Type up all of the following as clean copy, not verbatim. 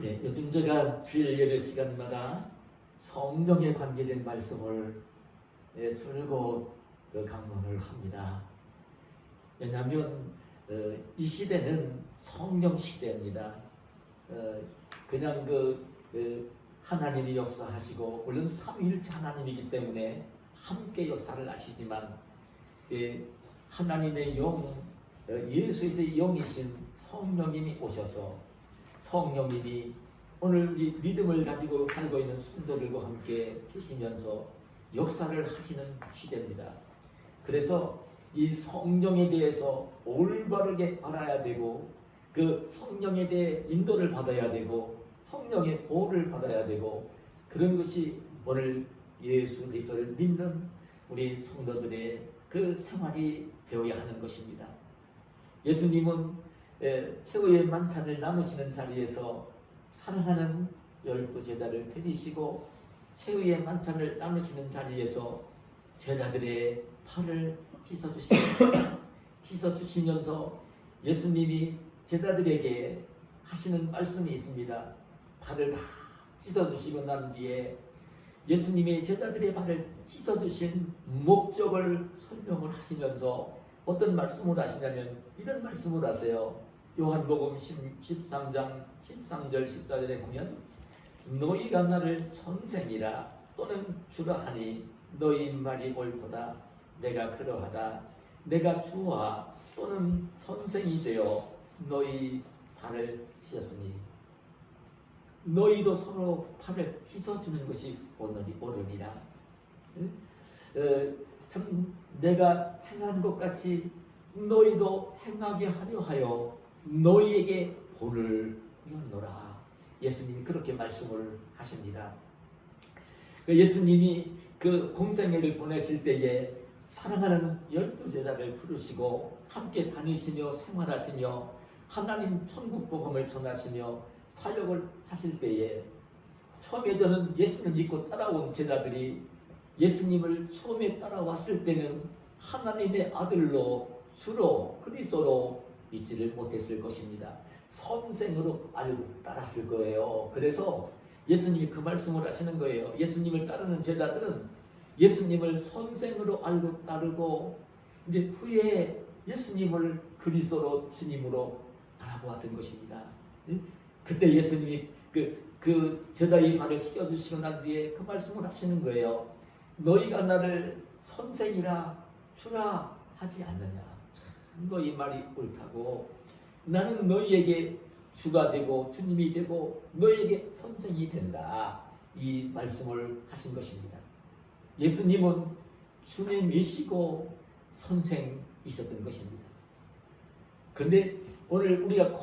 예, 요즘 제가 주일 예배 시간마다 성령에 관계된 말씀을 줄곧 강론을 합니다. 왜냐하면 이 시대는 성령 시대입니다. 그냥 하나님이 역사하시고, 물론 삼위일체 하나님이기 때문에 함께 역사를 하시지만, 하나님의 영, 예수의 영이신 성령님이 오셔서 성령님이 오늘 이 믿음을 가지고 살고 있는 성도들과 함께 계시면서 역사를 하시는 시대입니다. 그래서 이 성령에 대해서 올바르게 알아야 되고, 그 성령에 대해 인도를 받아야 되고, 성령의 보호를 받아야 되고, 그런 것이 오늘 예수 그리스도를 믿는 우리 성도들의 그 생활이 되어야 하는 것입니다. 예수님은 최후의 만찬을 나누시는 자리에서 사랑하는 12 제자를 데리시고 최후의 만찬을 나누시는 자리에서 제자들의 팔을 씻어주시면서 예수님이 제자들에게 하시는 말씀이 있습니다. 발을 다 씻어주시고 난 뒤에 예수님이 제자들의 발을 씻어주신 목적을 설명을 하시면서 어떤 말씀을 하시냐면 이런 말씀을 하세요. 요한복음 13장 13절 14절에 보면 너희가 나를 선생이라 또는 주라 하니 너희 말이 옳도다. 내가 그러하다. 내가 주와 또는 선생이 되어 너희 발을 씻었으니 너희도 서로 발을 씻어주는 것이 옳으니라. 참 내가 행한 것 같이 너희도 행하게 하려 하여 너희에게 본을 이었노라. 예수님이 그렇게 말씀을 하십니다. 예수님이 그 공생애를 보내실 때에 사랑하는 12 제자를 부르시고 함께 다니시며 생활하시며 하나님 천국 복음을 전하시며 사역을 하실 때에 처음에 저는 예수를 믿고 따라온 제자들이 예수님을 처음에 따라왔을 때는 하나님의 아들로 주로 그리스도로 믿지를 못했을 것입니다. 선생으로 알고 따랐을 거예요. 그래서 예수님이 그 말씀을 하시는 거예요. 예수님을 따르는 제자들은 예수님을 선생으로 알고 따르고 이제 후에 예수님을 그리스도로 주님으로 알아보았던 것입니다. 그때 예수님이 그 제자의 발을 씻겨주시고 난 뒤에 그 말씀을 하시는 거예요. 너희가 나를 선생이라 주라 하지 않느냐. 참 너희 말이 옳다고. 나는 너희에게 주가 되고 주님이 되고 너희에게 선생이 된다. 이 말씀을 하신 것입니다. 예수님은 주님이시고 선생이셨던 것입니다. 그런데 오늘 우리가 꼭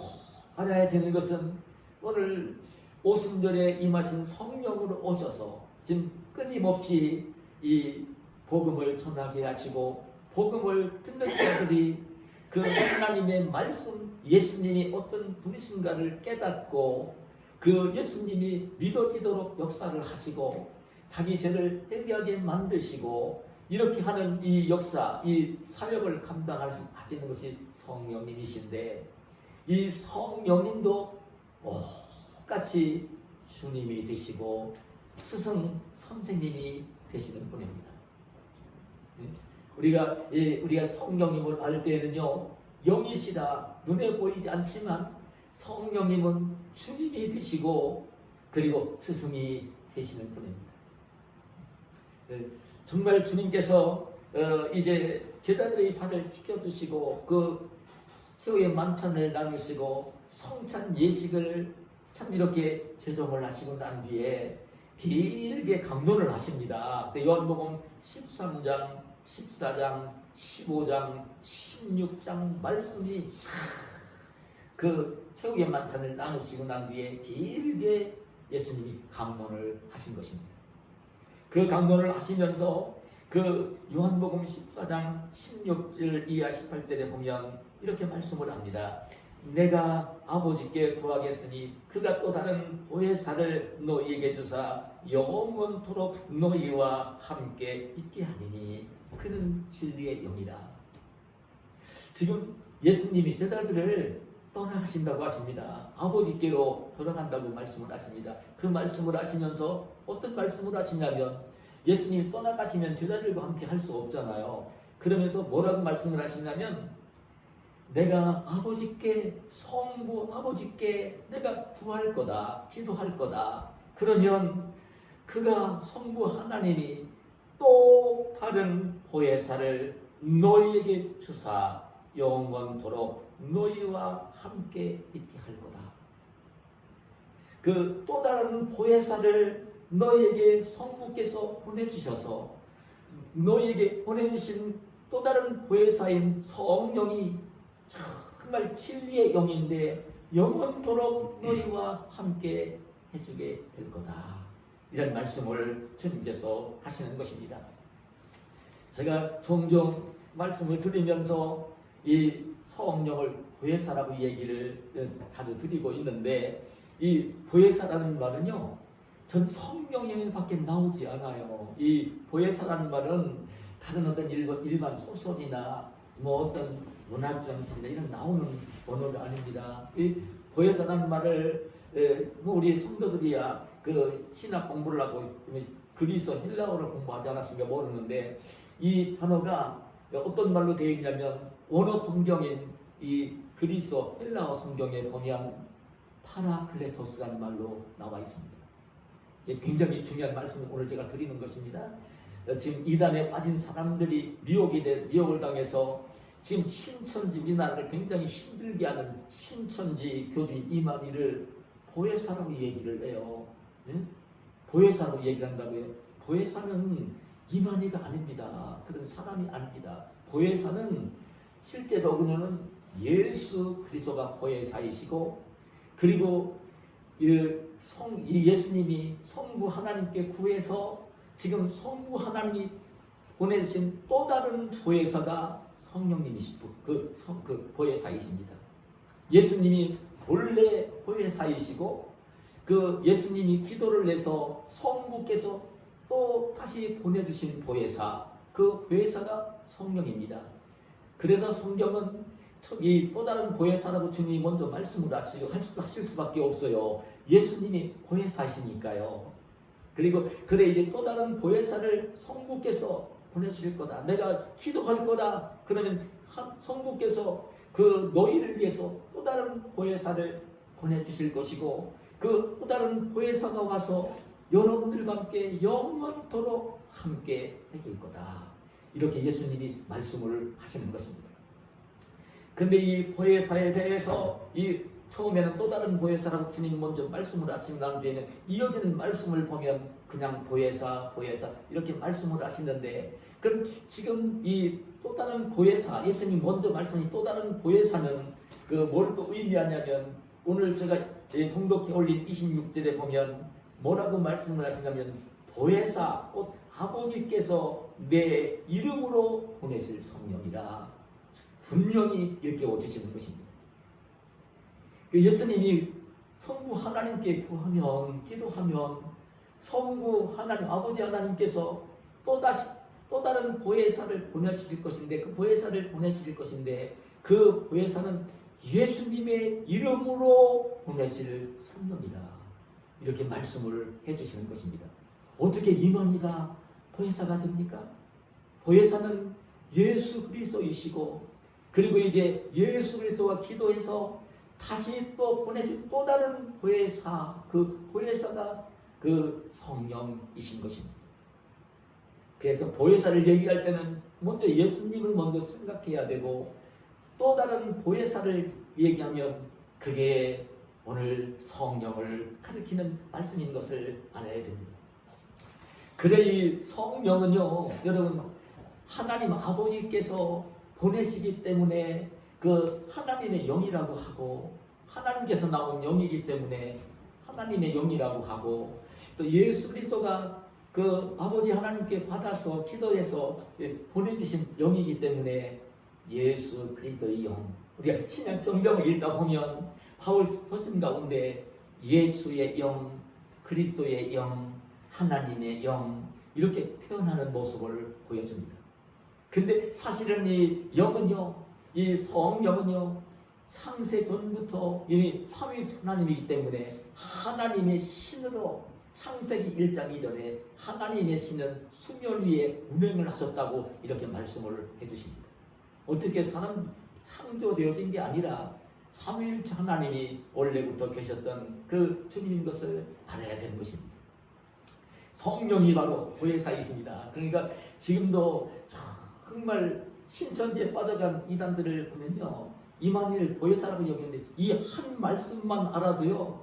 알아야 되는 것은 오늘 오순절에 임하신 성령으로 오셔서 지금 끊임없이 이 복음을 전하게 하시고 복음을 듣는 자들이 그 하나님의 말씀 예수님이 어떤 분이신가를 깨닫고 그 예수님이 믿어지도록 역사를 하시고 자기 죄를 회개하게 만드시고 이렇게 하는 이 역사, 이 사역을 감당하시는 것이 성령님이신데 이 성령님도 똑같이 주님이 되시고 스승 선생님이 되시는 분입니다. 우리가 성령님을 알 때는요, 영이시라 눈에 보이지 않지만 성령님은 주님이 되시고 그리고 스승이 되시는 분입니다. 정말 주님께서 이제 제자들의 발을 씻겨주시고 그 최후의 만찬을 나누시고 성찬 예식을 참 이렇게 제정을 하시고 난 뒤에 길게 강론을 하십니다. 요한복음 13장, 14장, 15장, 16장 말씀이 그 최후의 만찬을 나누시고 난 뒤에 길게 예수님이 강론을 하신 것입니다. 그 강론을 하시면서 그 요한복음 14장 16절 이하 18절에 보면 이렇게 말씀을 합니다. 내가 아버지께 구하겠으니 그가 또 다른 보혜사를 너희에게 주사 영원토록 너희와 함께 있게 하리니 그는 진리의 영이라. 지금 예수님이 제자들을 떠나가신다고 하십니다. 아버지께로 돌아간다고 말씀을 하십니다. 그 말씀을 하시면서 어떤 말씀을 하시냐면 예수님이 떠나가시면 제자들과 함께 할 수 없잖아요. 그러면서 뭐라고 말씀을 하시냐면 내가 아버지께 성부 아버지께 내가 구할 거다. 기도할 거다. 그러면 그가 성부 하나님이 또 다른 보혜사를 너희에게 주사 영원토록 너희와 함께 있게 할 거다. 그 또 다른 보혜사를 너희에게 성부께서 보내주셔서 너희에게 보내주신 또 다른 보혜사인 성령이 정말 진리의 영인데 영원토록 너희와 함께 해주게 될 거다. 이런 말씀을 주님께서 하시는 것입니다. 제가 종종 말씀을 드리면서 이 성령을 보혜사라고 얘기를 자주 드리고 있는데 이 보혜사라는 말은요 전 성경에밖에 나오지 않아요. 이 보혜사라는 말은 다른 어떤 일반 소설이나 뭐 어떤 문학전집이나 이런 나오는 언어가 아닙니다. 이 보혜사라는 말을 뭐 우리 성도들이야 그 신학 공부를 하고 그리스 헬라어를 공부하지 않았으니까 모르는데 이 단어가 어떤 말로 되어 있냐면 원어 성경인 이 그리스 헬라어 성경에 보면 파라클레토스라는 말로 나와 있습니다. 굉장히 중요한 말씀을 오늘 제가 드리는 것입니다. 지금 이단에 빠진 사람들이 미혹을 당해서 지금 신천지 우리나라를 굉장히 힘들게 하는 신천지 교주인 이만희를 보혜사라고 얘기를 해요. 응? 보혜사라고 얘기를 한다고요. 보혜사는 이만희가 아닙니다. 그런 사람이 아닙니다. 보혜사는 실제로 그녀는 예수 그리스도가 보혜사이시고 그리고 이 예수님이 성부 하나님께 구해서 지금 성부 하나님이 보내주신 또 다른 보혜사가 성령님이시고 그 보혜사이십니다. 예수님이 본래 보혜사이시고 그 예수님이 기도를 내서 성부께서 또 다시 보내주신 보혜사 그 보혜사가 성령입니다. 그래서 성경은 이 또 다른 보혜사라고 주님이 먼저 말씀을 하실 수밖에 없어요. 예수님이 보혜사시니까요. 그리고 그래 이제 또 다른 보혜사를 성부께서 보내주실 거다. 내가 기도할 거다. 그러면 성부께서 그 너희를 위해서 또 다른 보혜사를 보내주실 것이고 그 또 다른 보혜사가 와서 여러분들과 함께 영원토록 함께 해줄 거다. 이렇게 예수님이 말씀을 하시는 것입니다. 근데 이 보혜사에 대해서 처음에는 또 다른 보혜사라고 주님이 먼저 말씀을 하신 다음에는 이어지는 말씀을 보면 그냥 보혜사 이렇게 말씀을 하시는데 그럼 지금 이 또 다른 보혜사 예수님이 먼저 말씀이 또 다른 보혜사는 뭘 또 의미하냐면 오늘 제가 통독해 올린 26절에 보면 뭐라고 말씀을 하시냐면 보혜사 곧 아버지께서 내 이름으로 보내실 성령이라 분명히 이렇게 오주시는 것입니다. 예수님이 성부 하나님께 구하면 기도하면 성부 하나님 아버지 하나님께서 또 다른 보혜사를 보내주실 것인데 그 보혜사를 보내주실 것인데 그 보혜사는 예수님의 이름으로 보내실 성령이라 이렇게 말씀을 해주시는 것입니다. 어떻게 이만희가 보혜사가 됩니까? 보혜사는 예수 그리스도이시고 그리고 이제 예수 그리스도와 기도해서 다시 또 보내준 또 다른 보혜사 그 보혜사가 그 성령이신 것입니다. 그래서 보혜사를 얘기할 때는 먼저 예수님을 먼저 생각해야 되고 또 다른 보혜사를 얘기하면 그게 오늘 성령을 가리키는 말씀인 것을 알아야 됩니다. 그래 이 성령은요 여러분 하나님 아버지께서 보내시기 때문에 그 하나님의 영이라고 하고 하나님께서 나온 영이기 때문에 하나님의 영이라고 하고 또 예수 그리스도가 그 아버지 하나님께 받아서 기도해서 보내주신 영이기 때문에 예수 그리스도의 영 우리가 신약 성경을 읽다 보면 바울 서신 가운데 예수의 영 그리스도의 영 하나님의 영 이렇게 표현하는 모습을 보여줍니다. 근데 사실은 이 영은요 이 성령은요 상세 전부터 이미 삼위 하나님이기 때문에 하나님의 신으로 창세기 1장 이전에 하나님의 신은 수면 위에 운행을 하셨다고 이렇게 말씀을 해주십니다. 어떻게 사람 창조되어진 게 아니라 삼위일체 하나님이 원래부터 계셨던 그 주님인 것을 알아야 되는 것입니다. 성령이 바로 보혜사에 있습니다. 그러니까 지금도 정말 신천지에 빠져간 이단들을 보면요, 이만희를 보혜사라고 여기는데 이 한 말씀만 알아도요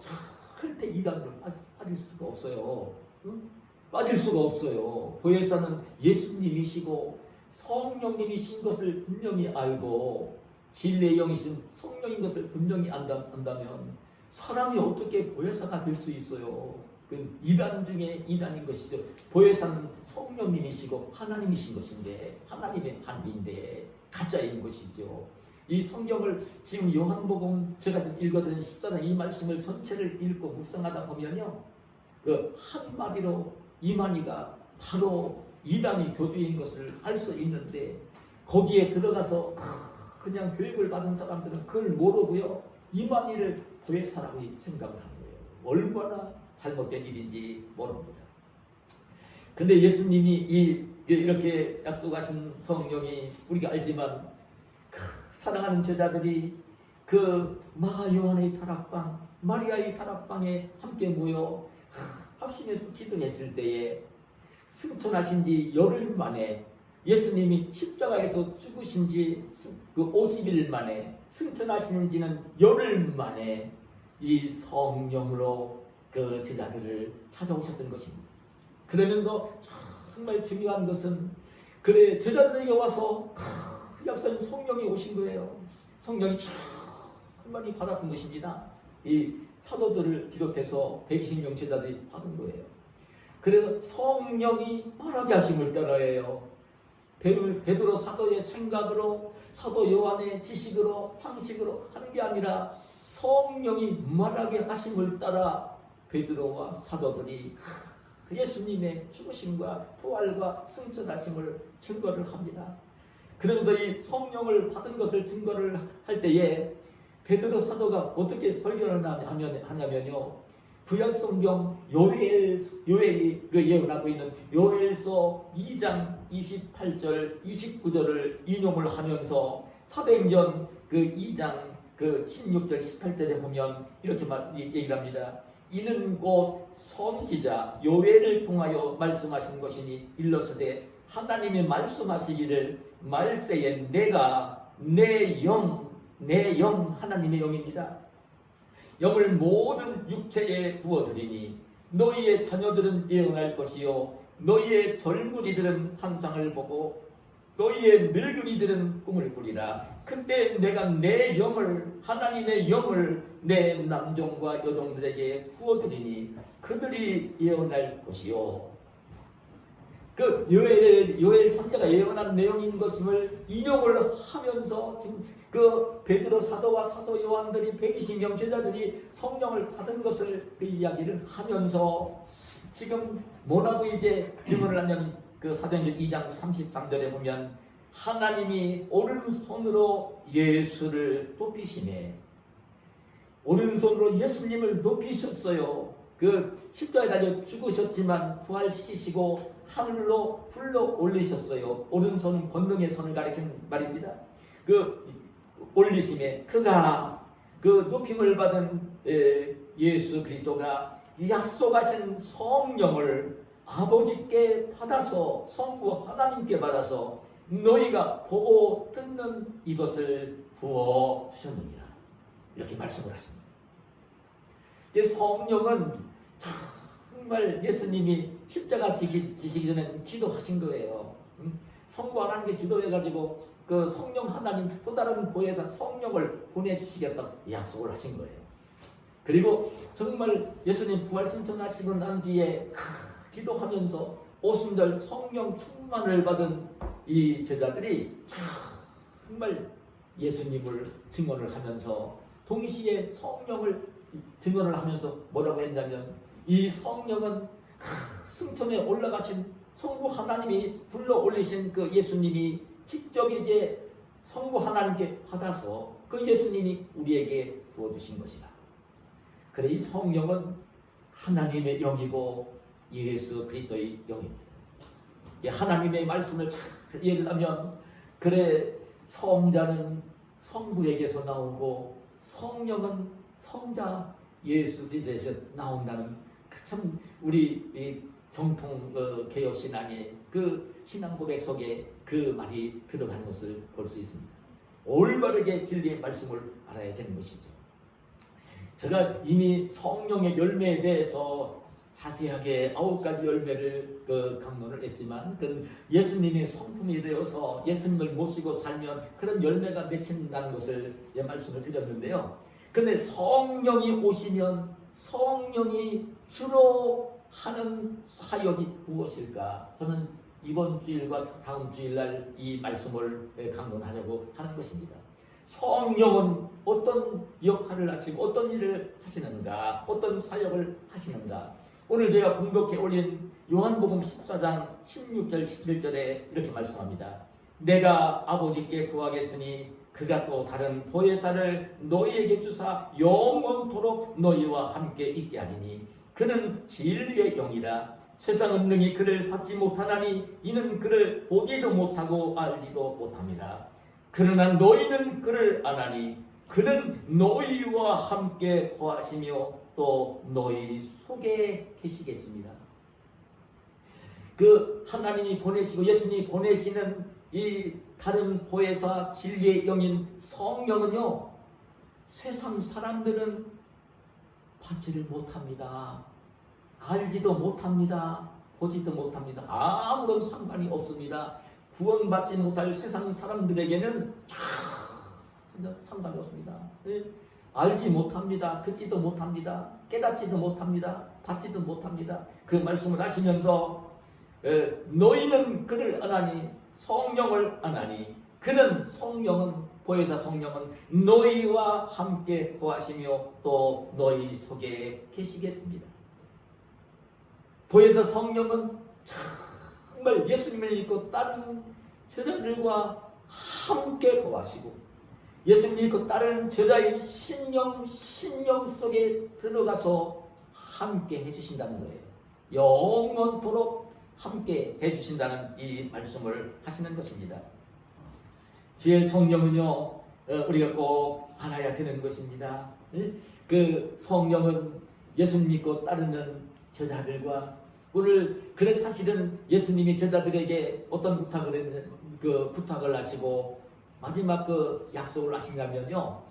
절대 이단으로 빠질 수가 없어요. 응? 빠질 수가 없어요. 보혜사는 예수님이시고 성령님이신 것을 분명히 알고 진리의 영이신 성령인 것을 분명히 안다면 사람이 어떻게 보혜사가 될 수 있어요? 그 이단 중에 이단인 것이죠. 보혜사는 성령님이시고 하나님이신 것인데, 하나님의 한인데 가짜인 것이죠. 이 성경을 지금 요한복음 제가 읽어드린 14장 이 말씀을 전체를 읽고 묵상하다 보면요, 그 한마디로 이만희가 바로 이단의 교주인 것을 알 수 있는데, 거기에 들어가서 그냥 교육을 받은 사람들은 그걸 모르고요 이만희를 보혜사라고 생각을 하는 거예요. 얼마나 잘못된 일인지 모릅니다. 근데 예수님이 이렇게 약속하신 성령이 우리가 알지만 사랑하는 제자들이 그 마가 요한의 다락방, 마리아의 다락방에 함께 모여 합심해서 기도했을 때에 승천하신 지 열흘 만에, 예수님이 십자가에서 죽으신 지 그 50일 만에, 승천하시는 지는 열흘 만에 이 성령으로 그 제자들을 찾아오셨던 것입니다. 그러면서 정말 중요한 것은, 그래 제자들에게 와서 약속한 성령이 오신 거예요. 성령이 충만히 받았던 것입니다. 이 사도들을 비롯해서 120명 제자들이 받은 거예요. 그래서 성령이 말하게 하심을 따라해요. 베드로 사도의 생각으로, 사도 요한의 지식으로, 상식으로 하는 게 아니라 성령이 말하게 하심을 따라 베드로와 사도들이 예수님의 죽으심과 부활과 승천하심을 증거를 합니다. 그러면서 이 성령을 받은 것을 증거를 할 때에 베드로 사도가 어떻게 설교를 하냐면요, 구약성경 요엘이 예언하고 있는 요엘서 2장 28절 29절을 인용을 하면서 사도행전 그 2장 그 16절 18절에 보면 이렇게 얘기를 합니다. 이는 곧 선지자 요엘을 통하여 말씀하신 것이니 일러스되 하나님이 말씀하시기를 말세에 내가 내 영 하나님의 영입니다. 영을 모든 육체에 부어주리니 너희의 자녀들은 예언할 것이요 너희의 젊은이들은 환상을 보고 너희의 늙은이들은 꿈을 꾸리라. 그때 내가 내 영을, 하나님의 영을 내 남종과 여종들에게 부어주리니 그들이 예언할 것이요. 그 요엘 선지자가 예언한 내용인 것을 인용을 하면서 지금 그 베드로 사도와 사도 요한들이 120명 제자들이 성령을 받은 것을 그 이야기를 하면서 지금 뭐라고 이제 증언을 하냐면 그 사도행전 2장 33절에 보면 하나님이 오른손으로 예수를 높이시네. 오른손으로 예수님을 높이셨어요. 그 십자가에 달려 죽으셨지만 부활시키시고 하늘로 불러 올리셨어요. 오른손은 권능의 손을 가리키는 말입니다. 그 올리심에 그가 그 높임을 받은 예수 그리스도가 약속하신 성령을 아버지께 받아서, 성부 하나님께 받아서 너희가 보고 듣는 이것을 부어 주셨느니라. 이렇게 말씀을 하십니다. 성령은 정말 예수님이 십자가 지시기 전에 기도하신 거예요. 성부 하나님께 기도해가지고 그 성령 하나님 또 다른 보혜사 성령을 보내주시겠다 약속을 하신 거예요. 그리고 정말 예수님 부활 승천하시고 난 뒤에 기도하면서 오순절 성령 충만을 받은 이 제자들이 정말 예수님을 증언을 하면서 동시에 성령을 증언을 하면서 뭐라고 했냐면 이 성령은 승천에 올라가신 성부 하나님이 불러 올리신 그 예수님이 직접 이제 성부 하나님께 받아서 그 예수님이 우리에게 부어주신 것이다. 그래 이 성령은 하나님의 영이고 예수 그리스도의 영입니다. 하나님의 말씀을 잘 예를 들면 그래 성자는 성부에게서 나오고 성령은 성자 예수 그리스도에서 나온다는 참 우리 정통 개혁 신앙의 그 신앙 고백 속에 그 말이 들어간 것을 볼 수 있습니다. 올바르게 진리의 말씀을 알아야 되는 것이죠. 제가 이미 성령의 열매에 대해서 자세하게 9가지 열매를 강론을 했지만 그 예수님이 성품이 되어서 예수님을 모시고 살면 그런 열매가 맺힌다는 것을 말씀을 드렸는데요. 근데 성령이 오시면 성령이 주로 하는 사역이 무엇일까? 저는 이번 주일과 다음 주일날 이 말씀을 강론하려고 하는 것입니다. 성령은 어떤 역할을 하시고 어떤 일을 하시는가? 어떤 사역을 하시는가? 오늘 제가 공독해 올린 요한복음 14장 16절 17절에 이렇게 말씀합니다. 내가 아버지께 구하겠으니 그가 또 다른 보혜사를 너희에게 주사 영원토록 너희와 함께 있게 하리니 그는 진리의 영이라. 세상은 능히 그를 받지 못하나니 이는 그를 보지도 못하고 알지도 못함이라. 그러나 너희는 그를 아나니 그는 너희와 함께 거하시며 또 너희 속에 계시겠습니다. 그 하나님이 보내시고 예수님이 보내시는 이 다른 보혜사 진리의 영인 성령은요, 세상 사람들은 받지를 못합니다. 알지도 못합니다. 보지도 못합니다. 아무런 상관이 없습니다. 구원받지 못할 세상 사람들에게는 전혀 상관이 없습니다. 알지 못합니다. 듣지도 못합니다. 깨닫지도 못합니다. 받지도 못합니다. 그 말씀을 하시면서 너희는 그를 아나니 성령을 아나니 그는 성령은 보혜사 성령은 너희와 함께 거하시며 또 너희 속에 계시겠습니다. 보혜사 성령은 정말 예수님을 믿고 따르는 제자들과 함께 거하시고 예수님을 믿고 따르는 제자의 신령 속에 들어가서 함께 해주신다는 거예요. 영원토록 함께 해주신다는 이 말씀을 하시는 것입니다. 주의 성령은요, 우리가 꼭 알아야 되는 것입니다. 그 성령은 예수님 믿고 따르는 제자들과 오늘 그래 사실은 예수님이 제자들에게 어떤 부탁을 하시고 마지막 그 약속을 하시냐면요,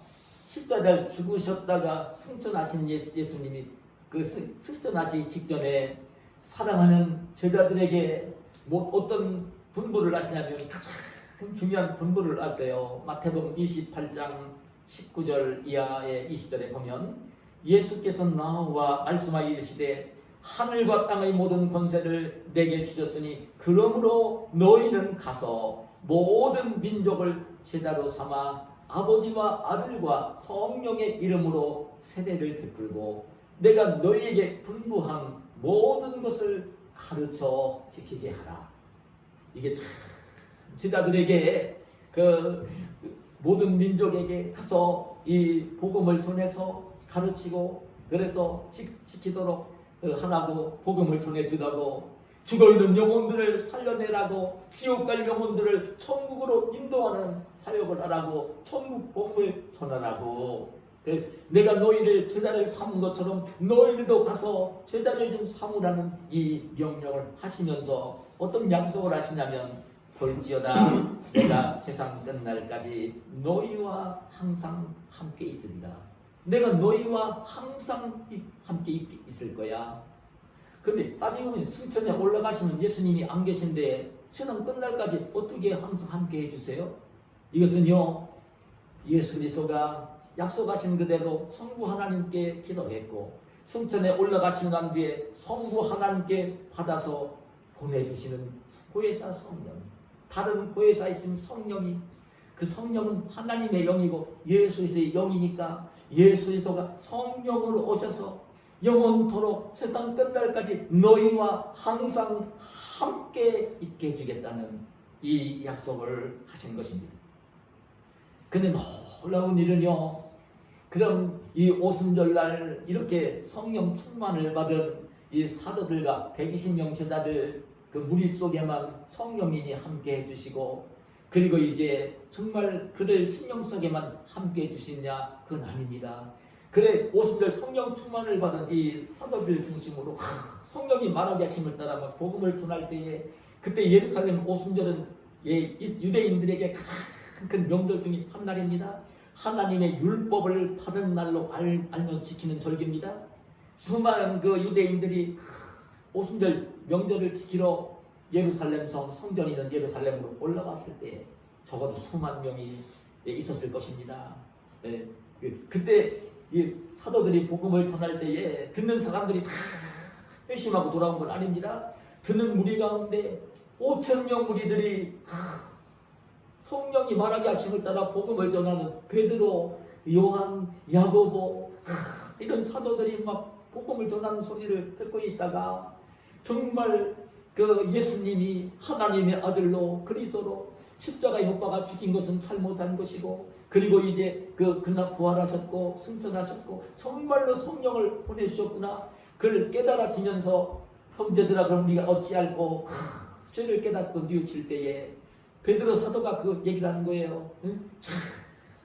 십자가에 죽으셨다가 승천하신 예수님이 그 승천하시기 직전에 사랑하는 제자들에게 어떤 분부를 하시냐면 가장 중요한 분부를 하세요. 마태복음 28장 19절 이하의 20절에 보면 예수께서 나와 말씀하여 이르시되 하늘과 땅의 모든 권세를 내게 주셨으니 그러므로 너희는 가서 모든 민족을 제자로 삼아 아버지와 아들과 성령의 이름으로 세례를 베풀고 내가 너희에게 분부한 모든 것을 가르쳐 지키게 하라. 이게 참 제자들에게 그 모든 민족에게 가서 이 복음을 전해서 가르치고 그래서 지키도록 하라고 복음을 전해주라고 죽어있는 영혼들을 살려내라고 지옥 갈 영혼들을 천국으로 인도하는 사역을 하라고 천국 복음을 전하라고 내가 너희를 제자를 삼은 것처럼 너희들도 가서 제자를 좀 삼으라는 이 명령을 하시면서 어떤 약속을 하시냐면 볼지어다 내가 세상 끝날까지 너희와 항상 함께 있으리라. 내가 너희와 항상 함께 있을 거야. 근데 따지고 보면 승천에 올라가시면 예수님이 안 계신데 세상 끝날까지 어떻게 항상 함께 해주세요? 이것은요, 예수 그리스도가 약속하신 그대로 성부 하나님께 기도했고 승천에 올라가신 난 뒤에 성부 하나님께 받아서 보내주시는 보혜사 성령, 다른 보혜사이신 성령이 그 성령은 하나님의 영이고 예수의 영이니까 예수 그리스도가 성령으로 오셔서 영원토록 세상 끝날까지 너희와 항상 함께 있게 해주겠다는 이 약속을 하신 것입니다. 근데 놀라운 일은요, 그럼 이 오순절날 이렇게 성령 충만을 받은 이 사도들과 120명 제자들 그 무리 속에만 성령님이 함께 해주시고, 그리고 이제 정말 그들 심령 속에만 함께 해주시냐? 그건 아닙니다. 그래, 오순절 성령 충만을 받은 이 사도들 중심으로 성령이 말하게 하심을 따라 복음을 전할 때에, 그때 예루살렘 오순절은 유대인들에게 가장 큰 명절 중에 한 날입니다. 하나님의 율법을 받은 날로 알면 지키는 절기입니다. 수많은 그 유대인들이 오순절 명절을 지키러 예루살렘 성전 있는 예루살렘으로 올라갔을 때 적어도 수만 명이 있었을 것입니다. 네. 그때 이 사도들이 복음을 전할 때에 듣는 사람들이 다 회심하고 돌아온 건 아닙니다. 듣는 무리 가운데 5,000명 무리들이 성령이 말하게 하심을 따라 복음을 전하는 베드로, 요한, 야고보 이런 사도들이 막 복음을 전하는 소리를 듣고 있다가 정말 그 예수님이 하나님의 아들로 그리스도로 십자가에 못 박아 죽인 것은 잘못한 것이고, 그리고 이제 그날 부활하셨고 승천하셨고 정말로 성령을 보내주셨구나, 그걸 깨달아지면서 형제들아 그럼 우리가 어찌할꼬 죄를 깨닫고 뉘우칠 때에 베드로 사도가 그 얘기를 하는 거예요. 응?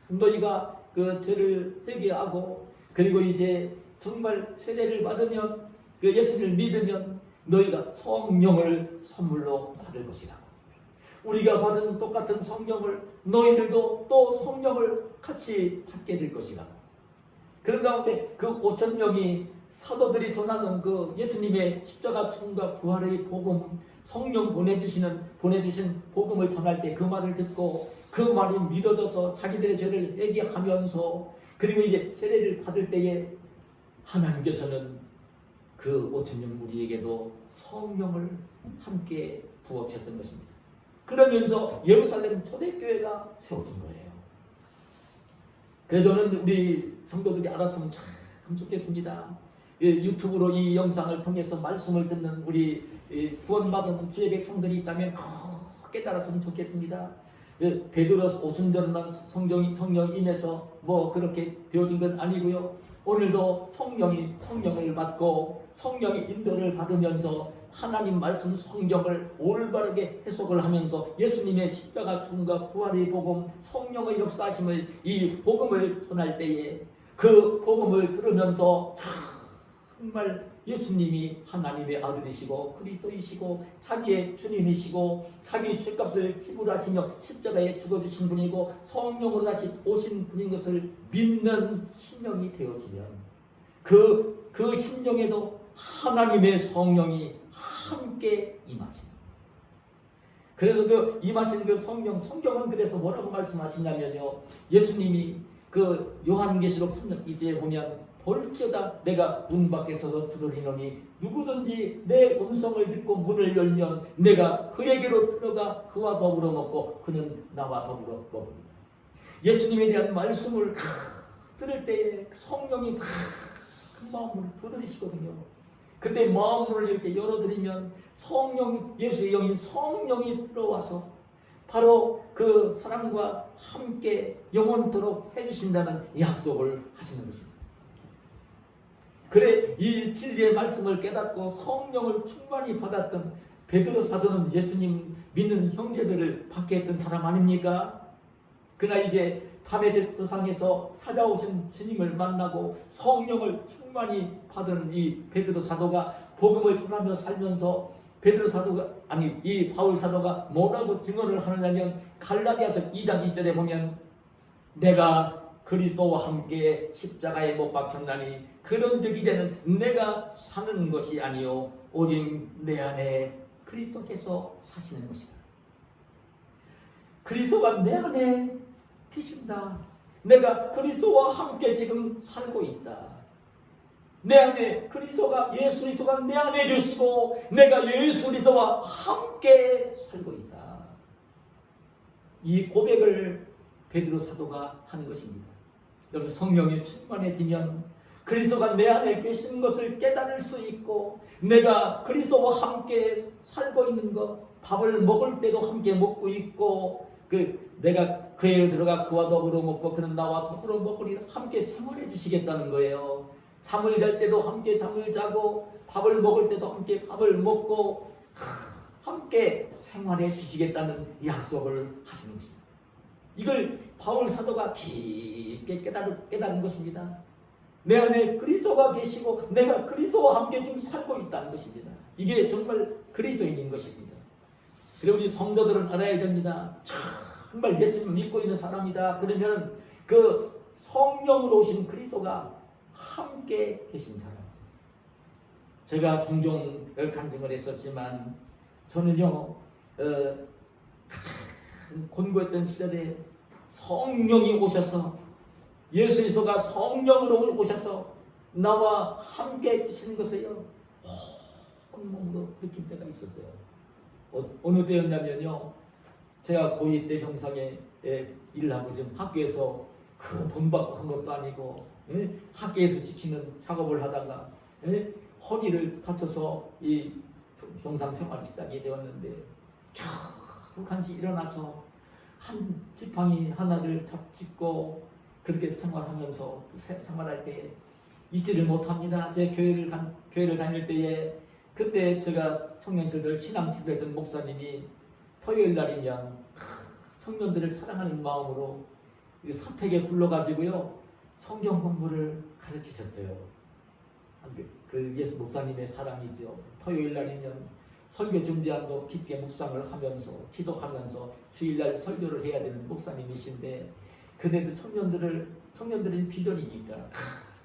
너희가 그 죄를 회개하고 그리고 이제 정말 세례를 받으면 그 예수를 믿으면 너희가 성령을 선물로 받을 것이라. 우리가 받은 똑같은 성령을 너희들도 또 성령을 같이 받게 될 것이라. 그런 가운데 그 5,000명이 사도들이 전하는 그 예수님의 십자가 죽음과 부활의 복음, 성령 보내주신 복음을 전할 때 그 말을 듣고 그 말이 믿어져서 자기들의 죄를 회개하면서 그리고 이제 세례를 받을 때에 하나님께서는 그 5,000명 무리에게도 성령을 함께 부어주셨던 것입니다. 그러면서 예루살렘 초대교회가 세워진 거예요. 그래서 저는 우리 성도들이 알았으면 참 좋겠습니다. 유튜브로 이 영상을 통해서 말씀을 듣는 우리 구원받은 주의 백성들이 있다면 깨달았으면 좋겠습니다. 베드로 오순절만 성령 인해서 뭐 그렇게 되어진 건 아니고요. 오늘도 성령을 받고 성령의 인도를 받으면서 하나님 말씀 성경을 올바르게 해석을 하면서 예수님의 십자가 죽음과 부활의 복음, 성령의 역사하심을 이 복음을 전할 때에 그 복음을 들으면서 정말 예수님이 하나님의 아들이시고 그리스도이시고 자기의 주님이시고 자기 죄값을 지불하시며 십자가에 죽어주신 분이고 성령으로 다시 오신 분인 것을 믿는 심령이 되어지면 그 심령에도 하나님의 성령이 함께 임하십니다. 그래서 그 임하신 그 성경은 그래서 뭐라고 말씀하시냐면요, 예수님이 그 요한계시록 3장 이제 보면 볼지어다 내가 문 밖에 서서 두드리노니 누구든지 내 음성을 듣고 문을 열면 내가 그에게로 들어가 그와 더불어 먹고 그는 나와 더불어 먹습니다. 예수님에 대한 말씀을 들을 때에 성령이 그 마음을 두드리시거든요. 그때 마음을 이렇게 열어드리면 예수의 영인 성령이 들어와서 바로 그 사람과 함께 영원토록 해주신다는 약속을 하시는 것입니다. 그래 이 진리의 말씀을 깨닫고 성령을 충만히 받았던 베드로 사도는 예수님 믿는 형제들을 받게 했던 사람 아닙니까? 그러나 이제 담의 도상에서 찾아오신 주님을 만나고 성령을 충만히 받은 이 베드로 사도가 복음을 전하며 살면서 이 바울 사도가 뭐라고 증언을 하느냐면 갈라디아서 2장 2절에 보면 내가 그리스도와 함께 십자가에 못 박혔나니 그런즉 이제는 내가 사는 것이 아니요 오직 내 안에 그리스도께서 사시는 것이다. 그리스도가 내 안에 계신다. 내가 그리스도와 함께 지금 살고 있다. 내 안에 예수 그리스도가 내 안에 계시고 내가 예수 그리스도와 함께 살고 있다. 이 고백을 베드로 사도가 하는 것입니다. 여러분 성령이 충만해지면 그리스도가 내 안에 계시는 것을 깨달을 수 있고 내가 그리스도와 함께 살고 있는 것, 밥을 먹을 때도 함께 먹고 있고 내가 그에 들어가 그와 더불어 먹고 그는 나와 더불어 먹으리 함께 생활해 주시겠다는 거예요. 잠을 잘 때도 함께 잠을 자고 밥을 먹을 때도 함께 밥을 먹고 함께 생활해 주시겠다는 약속을 하시는 것입니다. 이걸 바울 사도가 깊게 깨달은 것입니다. 내 안에 그리스도가 계시고 내가 그리스도와 함께 지금 살고 있다는 것입니다. 이게 정말 그리스도인인 것입니다. 그리고 우리 성도들은 알아야 됩니다. 정말 예수님을 믿고 있는 사람이다. 그러면 그 성령으로 오신 그리스도가 함께 계신 사람. 제가 종종 간증을 했었지만 저는요 가장 곤고했던 시절에 성령이 오셔서 예수 그리스도가 성령으로 오셔서 나와 함께 계시는 것을요 온몸으로 느낀 때가 있었어요. 어느 때였냐면요, 제가 고2 때 형상에 일을 하고 지금 학교에서 그 돈 받고 한 것도 아니고 학교에서 지키는 작업을 하다가 허리를 다쳐서 이 경상 생활이 시작이 되었는데 한시 일어나서 한 지팡이 하나를 짚고 그렇게 생활하면서 생활할 때 잊지를 못합니다. 제 교회를 다닐 때에 그때 제가 청년들을 신앙지도 했던 목사님이 토요일 날이면 청년들을 사랑하는 마음으로 사택에 불러가지고요 성경 공부를 가르치셨어요. 그 예수 목사님의 사랑이죠. 토요일 날이면 설교 준비하고 깊게 묵상을 하면서 기도하면서 주일날 설교를 해야 되는 목사님이신데 그래도 청년들은 비전이니까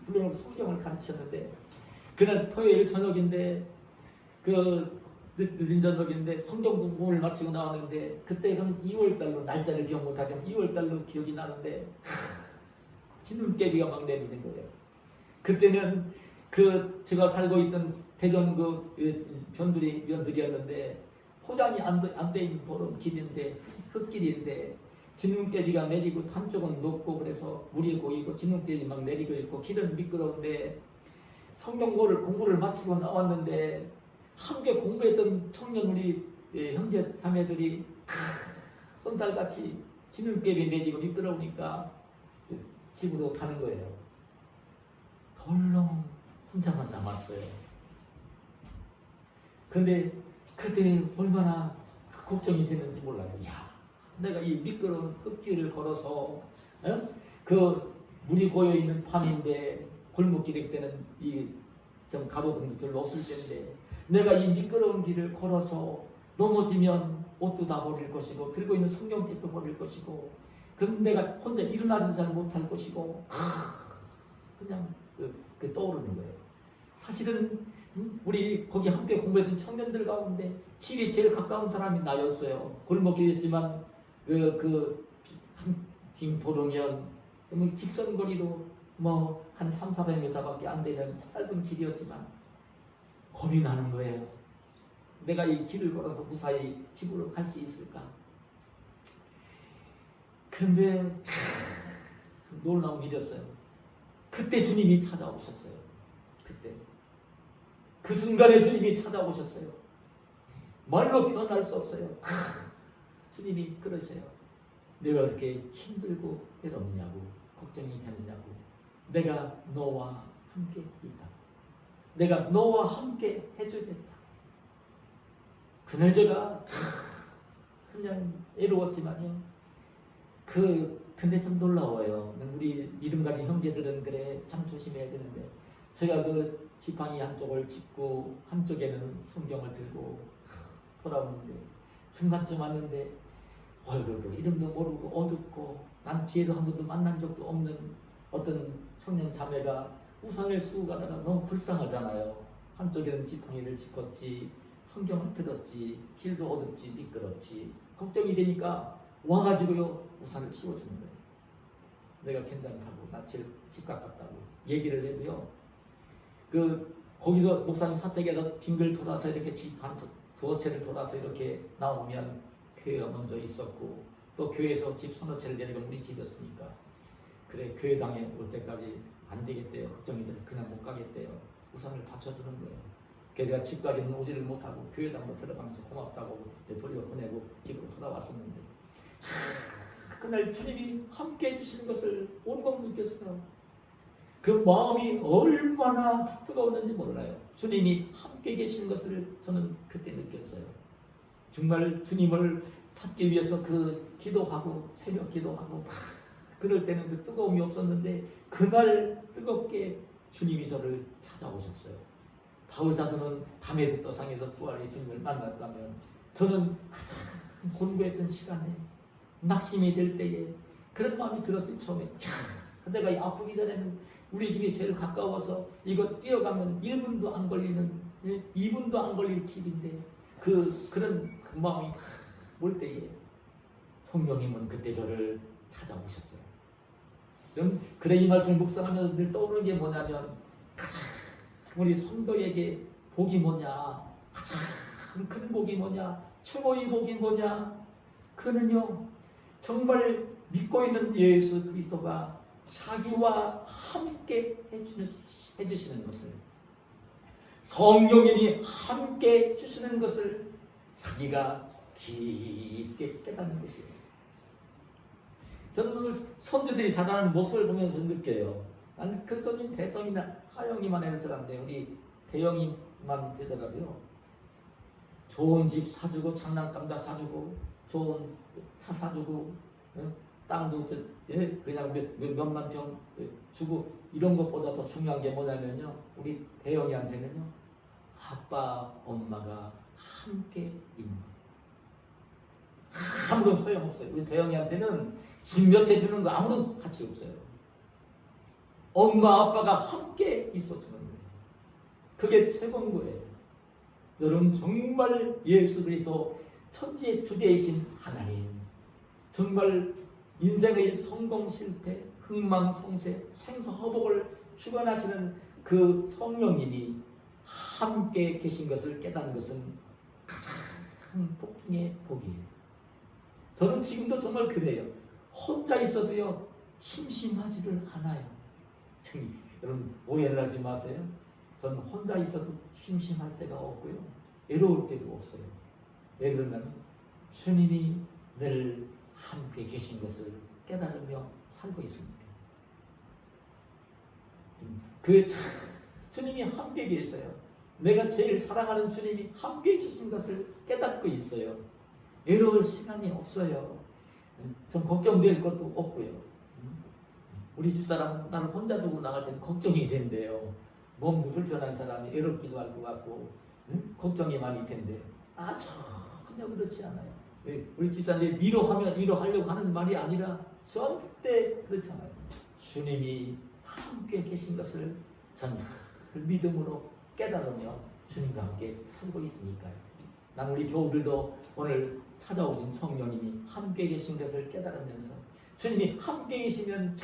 물론 성경을 가르치셨는데 그날 토요일 저녁인데 늦은 저녁인데 성경 공부를 마치고 나왔는데 그때는 2월달로 날짜를 기억 못하지만 2월달로 기억이 나는데 진눈깨비가 막 내리는 거예요. 그때는 제가 살고 있던 대전 면들이었는데 포장이 안 돼 있는 도로 길인데 흙길인데 진눈깨비가 내리고 한쪽은 높고 그래서 물이 고이고 진눈깨비 막 내리고 있고 길은 미끄러운데 성경 공부를 마치고 나왔는데 함께 공부했던 청년 우리 형제 자매들이 손살같이 진눈깨비 내리고 미끄러우니까 집으로 가는 거예요. 덜렁 혼자만 남았어요. 그런데 그때 얼마나 걱정이 됐는지 몰라요. 야, 내가 이 미끄러운 흙길을 걸어서 그 물이 고여 있는 밤인데 골목길일 때는 좀 가로등도 별로 없을 텐데 내가 이 미끄러운 길을 걸어서 넘어지면 옷도 다 버릴 것이고 들고 있는 성경책도 버릴 것이고 그럼 내가 혼자 일어나도 잘 못할 것이고 그냥 떠오르는 거예요. 사실은 우리 거기 함께 공부했던 청년들 가운데 집이 제일 가까운 사람이 나였어요. 골목길이었지만 빙 도로면 직선거리도 한 300~400m밖에 안 되는 짧은 길이었지만 겁이 나는 거예요. 내가 이 길을 걸어서 무사히 집으로 갈 수 있을까? 그런데 참 놀라운 일이었어요. 그때 주님이 찾아오셨어요. 그때 그 순간에 주님이 찾아오셨어요. 말로 표현할 수 없어요. 주님이 그러세요. 내가 그렇게 힘들고 외롭냐고 걱정이 되느냐고 내가 너와 함께 있다. 내가 너와 함께 해주겠다. 그날 제가 그냥 애로웠지만요. 근데 참 놀라워요. 우리 믿음 가진 형제들은 그래 참 조심해야 되는데 제가 그 지팡이 한쪽을 짚고 한쪽에는 성경을 들고 돌아오는데 중간쯤 왔는데 얼굴도 이름도 모르고 어둡고 난 뒤에도 한 번도 만난 적도 없는 어떤 청년 자매가 우산을 쓰고 가다가 너무 불쌍하잖아요. 한쪽에는 지팡이를 짚었지 성경을 들었지 길도 어둡지 미끄럽지 걱정이 되니까 와가지고요 우산을 씌워주는 거예요. 내가 괜찮다고 나 집 가깝다고 얘기를 해도요 거기서 목사님 사택에서 빙글 돌아서 이렇게 집 한 두어 채를 돌아서 이렇게 나오면 교회가 먼저 있었고 또 교회에서 집 서너 채를 내리면 우리 집이었으니까 그래 교회당에 올 때까지 안 되겠대요. 걱정이 돼서 그냥 못 가겠대요. 우산을 받쳐주는 거예요. 그래서 제가 집까지는 오지를 못하고 교회당으로 들어가면서 고맙다고 돌려보내고 집으로 돌아왔었는데 그날 주님이 함께 해주시는 것을 온몸 느꼈어요. 그 마음이 얼마나 뜨거웠는지 몰라요. 주님이 함께 계시는 것을 저는 그때 느꼈어요. 정말 주님을 찾기 위해서 그 기도하고 새벽 기도하고 그럴 때는 그 뜨거움이 없었는데 그날 뜨겁게 주님이 저를 찾아오셨어요. 바울사도는 담에색 도상에서 부활의 주님을 만났다면 저는 가장 공부했던 시간에 낙심이 될 때에 그런 마음이 들었어요. 처음에 내가 아프기 전에는 우리 집이 제일 가까워서 이거 뛰어가면 1분도 안 걸리는 2분도 안 걸릴 집인데 그런 그 마음이 올 때에 성령님은 그때 저를 찾아오셨어요. 그래 이 말씀을 묵상하면서 늘 떠오르는 게 뭐냐면 우리 성도에게 복이 뭐냐, 가장 큰 복이 뭐냐, 최고의 복이 뭐냐, 그는요 정말 믿고 있는 예수 그리스도가 자기와 함께 해주시는 것을, 성령님이 함께 해주시는 것을 자기가 깊게 깨닫는 것이에요. 저는 오늘 선조들이 살아가는 모습을 보면서 느껴요. 나는 큰 손님 대성이나 하영이만 해서 사람인데 우리 대영이만 되더라도요. 좋은 집 사주고 장난감 다 사주고 좋은 차 사주고 땅도 그냥 몇만 평 주고 이런 것보다 더 중요한 게 뭐냐면요. 우리 대영이한테는요. 아빠 엄마가 함께 있는 거예요. 아무런 소용없어요. 우리 대영이한테는 집 몇 채 주는 거 아무런 가치 없어요. 엄마 아빠가 함께 있어주는 거예요. 그게 최고인 거예요. 여러분 정말 예수 그리스도 천지의 주제이신 하나님, 정말 인생의 성공 실패, 흥망성쇠, 생사허복을 주관하시는 그 성령님이 함께 계신 것을 깨닫는 것은 가장 복 중의 복이에요. 저는 지금도 정말 그래요. 혼자 있어도요 심심하지를 않아요. 여러분 오해를 하지 마세요. 저는 혼자 있어도 심심할 때가 없고요 외로울 때도 없어요. 왜 그러냐면 주님이 늘 함께 계신 것을 깨달으며 살고 있습니다. 그 주님이 함께 계세요. 내가 제일 사랑하는 주님이 함께 계신 것을 깨닫고 있어요. 외로울 시간이 없어요. 전 걱정될 것도 없고요. 우리 집사람 나를 혼자 두고 나갈 때는 걱정이 된대요. 몸도 불편한 사람이 외롭기도 할 것 같고 걱정이 많을 텐데 전혀 그렇지 않아요. 우리 집사람이 위로하려고 하는 말이 아니라 절대 그렇지 않아요. 주님이 함께 계신 것을 전 믿음으로 깨달으며 주님과 함께 살고 있으니까요. 난 우리 교우들도 오늘 찾아오신 성령님이 함께 계신 것을 깨달으면서 주님이 함께 계시면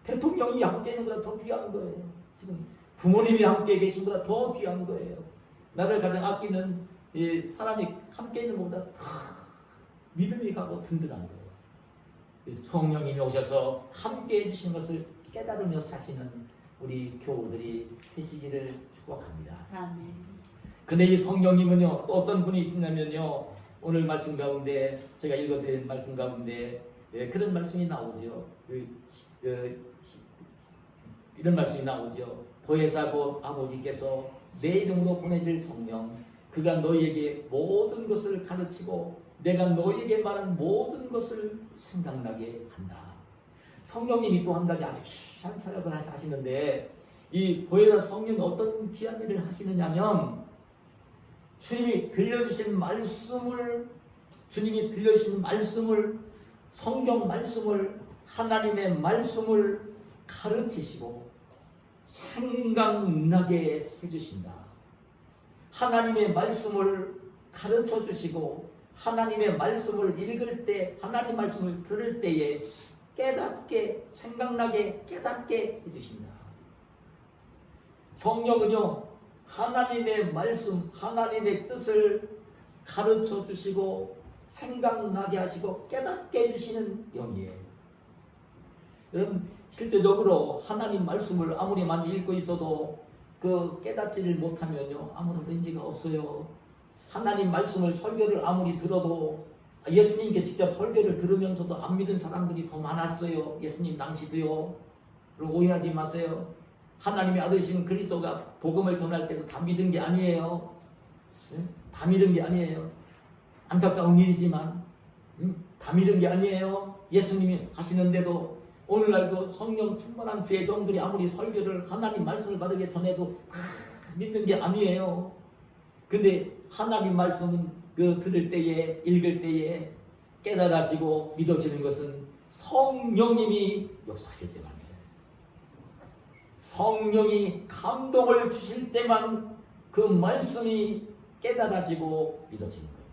대통령이 함께 있는 것보다 더 귀한 거예요. 지금 부모님이 함께 계신 것보다 더 귀한 거예요. 나를 가장 아끼는 사람이 함께 있는 것보다 더 믿음이 가고 든든한 거예요. 성령님이 오셔서 함께 해주신 것을 깨달으며 사시는 우리 교우들이 되시기를 축복합니다. 아멘. 근데 이 성령님은요 또 어떤 분이 있으냐면요, 오늘 말씀 가운데 제가 읽어드린 말씀 가운데 그런 말씀이 나오죠. 이런 말씀이 나오죠. 보혜사 곧 아버지께서 내 이름으로 보내실 성령, 그가 너희에게 모든 것을 가르치고 내가 너희에게 말한 모든 것을 생각나게 한다. 성령님이 또 한 가지 아주 귀한 사역을 하시는데, 이 보혜사 성령이 어떤 귀한 일을 하시느냐면, 주님이 들려주신 말씀을 성경 말씀을, 하나님의 말씀을 가르치시고 생각나게 해주신다. 하나님의 말씀을 가르쳐 주시고 하나님의 말씀을 읽을 때, 하나님 말씀을 들을 때에 깨닫게, 생각나게 깨닫게 해주신다. 성령은요 하나님의 말씀, 하나님의 뜻을 가르쳐 주시고 생각나게 하시고 깨닫게 해주시는 영이에요. 여러분 실제적으로 하나님 말씀을 아무리 많이 읽고 있어도 그 깨닫지를 못하면요 아무런 의미가 없어요. 하나님 말씀을 설교를 아무리 들어도 예수님께 직접 설교를 들으면서도 안 믿은 사람들이 더 많았어요. 예수님 당시도요. 그리고 오해하지 마세요. 하나님의 아들이신 그리스도가 복음을 전할 때도 다 믿은 게 아니에요. 다 믿은 게 아니에요. 안타까운 일이지만 다 믿은 게 아니에요. 예수님이 하시는데도 오늘날도 성령 충만한 주의 종들이 아무리 설교를 하나님 말씀을 바르게 전해도 다 믿는 게 아니에요. 근데 하나님 말씀은 그 들을 때에 읽을 때에 깨달아지고 믿어지는 것은 성령님이 역사하실 때만이에요. 성령이 감동을 주실 때만 그 말씀이 깨달아지고 믿어지는 거예요.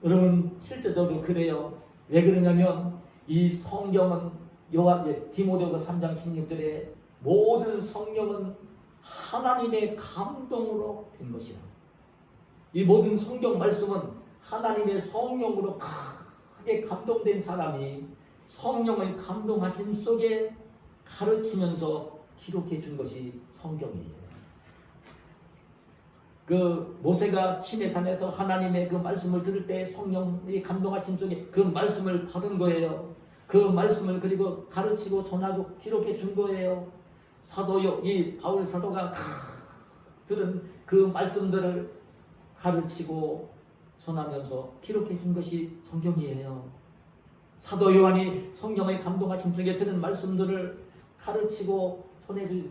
여러분 실제적으로 그래요. 왜 그러냐면 이 성경은 디모데후서 3장 16절에 모든 성령은 하나님의 감동으로 된 것이라. 이 모든 성경 말씀은 하나님의 성령으로 크게 감동된 사람이 성령의 감동하심 속에 가르치면서 기록해 준 것이 성경이에요. 그 모세가 시내산에서 하나님의 그 말씀을 들을 때 성령의 감동하심 속에 그 말씀을 받은 거예요. 그 말씀을 그리고 가르치고 전하고 기록해 준 거예요. 이 바울 사도가 들은 그 말씀들을 가르치고 전하면서 기록해 준 것이 성경이에요. 사도 요한이 성령의 감동하심 속에 들은 말씀들을 가르치고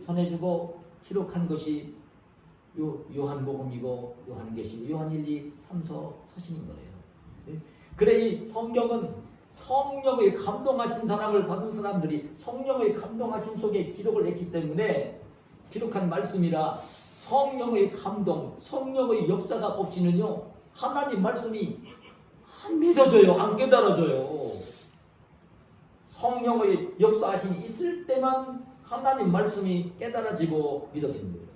전해주고 기록한 것이 요한복음이고 요한계시고 요한 1, 2, 3서 서신인 거예요. 그래 이 성경은 성령의 감동하신 사람을 받은 사람들이 성령의 감동하심 속에 기록을 했기 때문에 기록한 말씀이라 성령의 감동, 성령의 역사가 없이는요 하나님 말씀이 안 믿어져요. 안 깨달아져요. 성령의 역사하심이 있을 때만 하나님 말씀이 깨달아지고 믿어지는 거예요.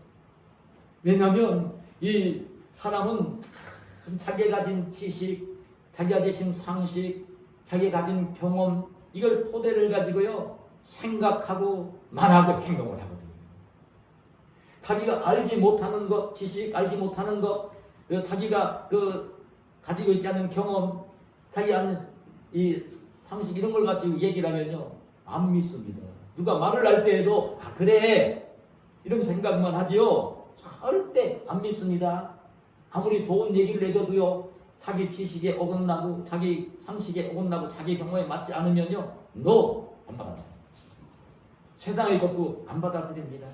왜냐하면 이 사람은 자기가 가진 지식, 자기가 가진 상식, 자기가 가진 경험 이걸 토대를 가지고요 생각하고 말하고 행동을 하거든요. 자기가 알지 못하는 것, 지식 알지 못하는 것, 자기가 가지고 있지 않은 경험, 자기 아는 이 상식 이런 걸 가지고 얘기를 하면요 안 믿습니다. 누가 말을 할 때에도 그래 이런 생각만 하지요. 절대 안 믿습니다. 아무리 좋은 얘기를 해줘도요 자기 지식에 어긋나고 자기 상식에 어긋나고 자기 경험에 맞지 않으면요 안 받아들여요. 세상의 것도 안 받아들입니다.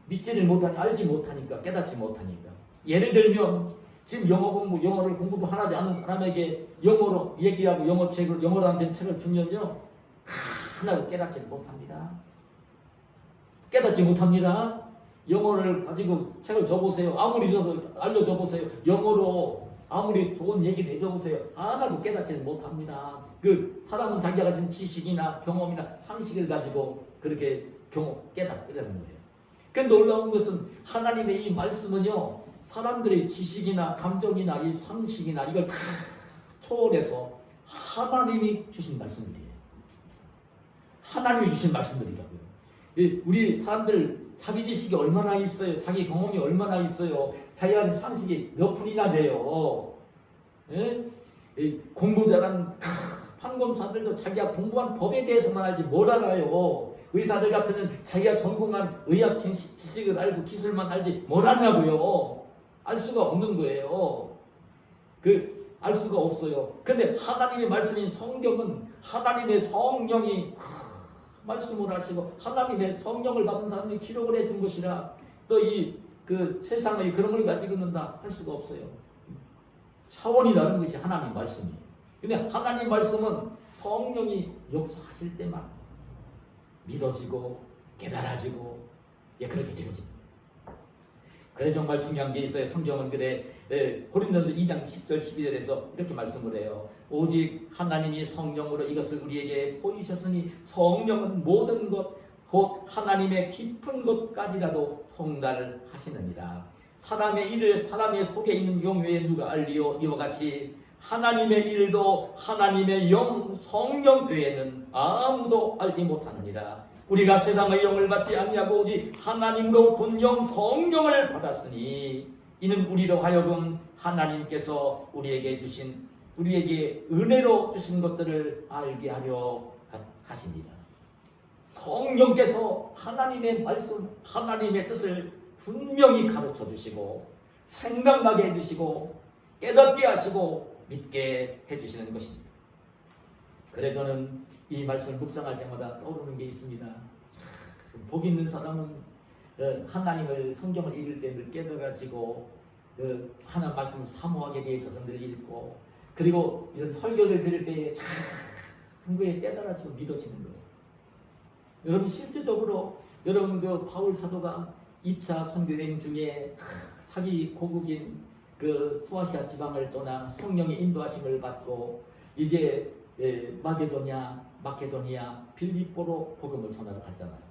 믿지를 못하니 알지 못하니까 깨닫지 못하니까. 예를 들면 지금 영어를 공부도 하나도 안 하는 사람에게 영어로 얘기하고 영어로 한 책을 주면요 하나도 깨닫지 못합니다. 깨닫지 못합니다. 영어를 가지고 책을 줘보세요. 아무리 알려줘보세요. 영어로 아무리 좋은 얘기를 해줘보세요. 하나도 깨닫지 못합니다. 그 사람은 자기가 가진 지식이나 경험이나 상식을 가지고 그렇게 깨닫는 거예요. 그 놀라운 것은 하나님의 이 말씀은요 사람들의 지식이나 감정이나 이 상식이나 이걸 다 초월해서 하나님이 주신 말씀들이에요. 하나님이 주신 말씀들이라고요. 우리 사람들 자기 지식이 얼마나 있어요? 자기 경험이 얼마나 있어요? 자기가 가진 상식이 몇 분이나 돼요? 공부 잘한 판검사들도 자기가 공부한 법에 대해서만 알지 뭘 알아요? 의사들 같으면 자기가 전공한 의학 지식을 알고 기술만 알지 뭘 아냐고요? 알 수가 없는 거예요. 알 수가 없어요. 근데 하나님의 말씀인 성경은 하나님의 성령이 말씀을 하시고 하나님의 성령을 받은 사람이 기록을 해준 것이라 또 세상의 그런 걸 가지고는 다 할 수가 없어요. 차원이 다른 것이 하나님 말씀이에요. 근데 하나님 말씀은 성령이 역사하실 때만 믿어지고 깨달아지고 그렇게 되어집니다. 그래 정말 중요한 게 있어요. 성경은 고린도전서 2장 10절 12절에서 이렇게 말씀을 해요. 오직 하나님이 성령으로 이것을 우리에게 보이셨으니 성령은 모든 것 곧 하나님의 깊은 것까지라도 통달하시느니라. 사람의 일을 사람의 속에 있는 영 외에 누가 알리요? 이와 같이 하나님의 일도 하나님의 영 성령 외에는 아무도 알지 못하느니라. 우리가 세상의 영을 받지 아니하고 오직 하나님으로 본 영 성령을 받았으니 이는 우리로 하여금 하나님께서 우리에게 은혜로 주신 것들을 알게 하려 하십니다. 성령께서 하나님의 말씀, 하나님의 뜻을 분명히 가르쳐 주시고 생각나게 해주시고 깨닫게 하시고 믿게 해주시는 것입니다. 그래 저는 이 말씀을 묵상할 때마다 떠오르는 게 있습니다. 복 있는 사람은 하나님을 성경을 읽을 때 늘 깨달아지고 하나님 말씀을 사모하게 되어 있어서 늘 읽고 그리고 이런 설교를 들을 때에 그에 깨달아지고 믿어지는 거예요. 여러분 실제적으로 여러분 그 바울 사도가 2차 선교여행 중에 자기 고국인 그 소아시아 지방을 떠나 성령의 인도하심을 받고 이제 마케도니아 빌립보로 복음을 전하러 갔잖아요.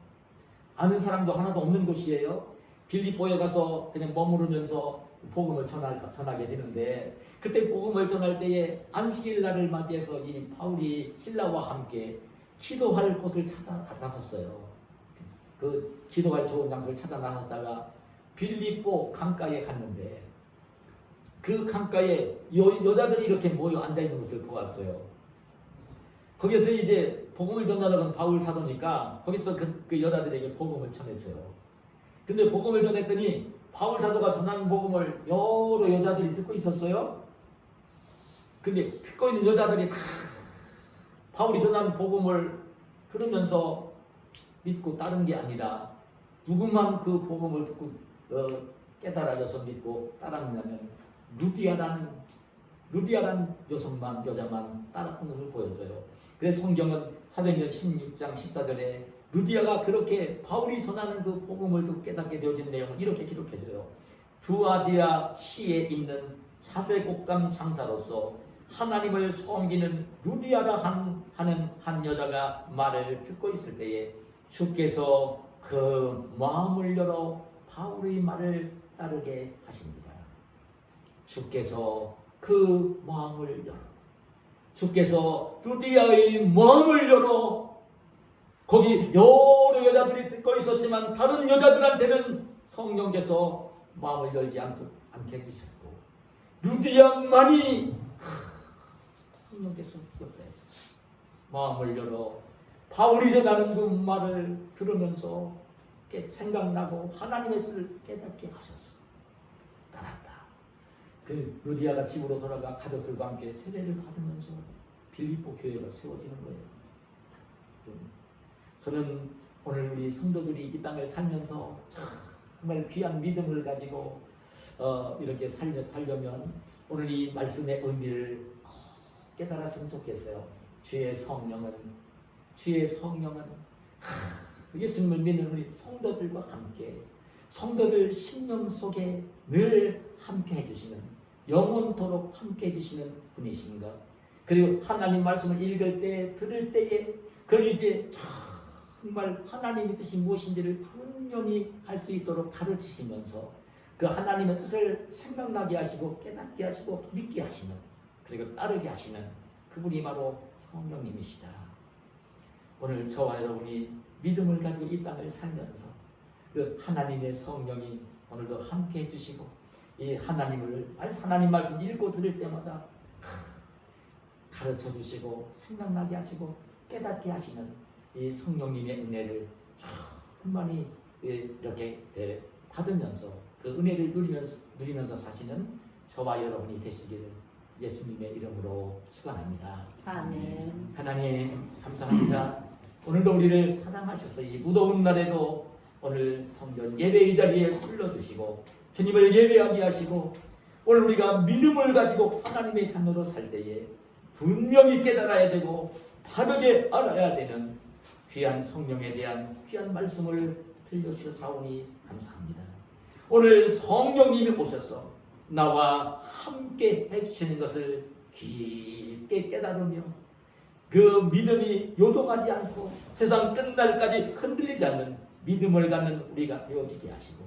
아는 사람도 하나도 없는 곳이에요. 빌립보에 가서 그냥 머무르면서 복음을 전하게 되는데 그때 복음을 전할 때에 안식일 날을 맞이해서 이 바울이 신라와 함께 기도할 곳을 찾아 나섰어요. 그 기도할 좋은 장소를 찾아 나섰다가 빌립보 강가에 갔는데 그 강가에 여자들이 이렇게 모여 앉아있는 것을 보았어요. 거기서 이제 복음을 전하러 간 바울 사도니까 거기서 그 여자들에게 복음을 전했어요. 근데 복음을 전했더니 바울 사도가 전하는 복음을 여러 여자들이 듣고 있었어요. 근데 듣고 있는 여자들이 다 바울이 전하는 복음을 들으면서 믿고 따른 게 아니라 누구만 그 복음을 듣고 깨달아져서 믿고 따랐냐면 루디아라는 여자만 따랐던 것을 보여줘요. 그래서 성경은 사도행전 16장 14절에 루디아가 그렇게 바울이 전하는 그 복음을 듣고 깨닫게 되어진 내용을 이렇게 기록해줘요. 두아디아 시에 있는 사세곡감 장사로서 하나님을 섬기는 루디아라 하는 한 여자가 말을 듣고 있을 때에 주께서 그 마음을 열어 바울의 말을 따르게 하십니다. 주께서 그 마음을 열어 주께서 루디아의 마음을 열어 거기 여러 여자들이 듣고 있었지만 다른 여자들한테는 성령께서 마음을 열지 않게 해주셨고 루디아만이 성령께서 역사해서 마음을 열어 바울이 전하는 그 말을 들으면서 생각나고 하나님의 뜻을 깨닫게 하셨어. 따랐다. 그 루디아가 집으로 돌아가 가족들과 함께 세례를 받으면서 빌립보 교회가 세워지는 거예요. 저는 오늘 우리 성도들이 이 땅을 살면서 정말 귀한 믿음을 가지고 이렇게 살려면 오늘 이 말씀의 의미를 깨달았으면 좋겠어요. 주의 성령은 예수님을 믿는 우리 성도들과 함께 성도들 심령 속에 늘 함께 해주시는 영원토록 함께 해주시는 분이신가. 그리고 하나님 말씀을 읽을 때 들을 때에 그걸 이제 정말 하나님의 뜻이 무엇인지를 분명히 할 수 있도록 가르치시면서 그 하나님의 뜻을 생각나게 하시고 깨닫게 하시고 믿게 하시는 그리고 따르게 하시는 그분이 바로 성령님이시다. 오늘 저와 여러분이 믿음을 가지고 이 땅을 살면서 그 하나님의 성령이 오늘도 함께 해주시고 이 하나님 말씀 읽고 들을 때마다 가르쳐 주시고 생각나게 하시고 깨닫게 하시는 이 성령님의 은혜를 충만히 이렇게 받으면서 그 은혜를 누리면서 사시는 저와 여러분이 되시기를 예수님의 이름으로 축원합니다. 아멘. 하나님 감사합니다. 오늘도 우리를 사랑하셔서 이 무더운 날에도 오늘 성전 예배의 자리에 불러주시고 주님을 예배하게 하시고 오늘 우리가 믿음을 가지고 하나님의 자녀로 살 때에 분명히 깨달아야 되고 바르게 알아야 되는 귀한 성령에 대한 귀한 말씀을 들려주셔사오니 감사합니다. 오늘 성령님이 오셔서 나와 함께 해주시는 것을 깊게 깨달으며 그 믿음이 요동하지 않고 세상 끝날까지 흔들리지 않는 믿음을 갖는 우리가 되어지게 하시고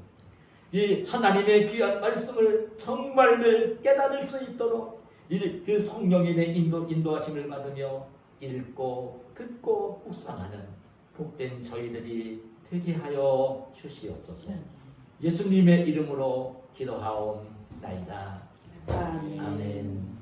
이 하나님의 귀한 말씀을 정말 깨달을 수 있도록 그 성령님의 인도하심을 받으며 읽고 듣고 묵상하는 복된 저희들이 되게 하여 주시옵소서. 예수님의 이름으로 기도하옵나이다. 아멘. 아멘.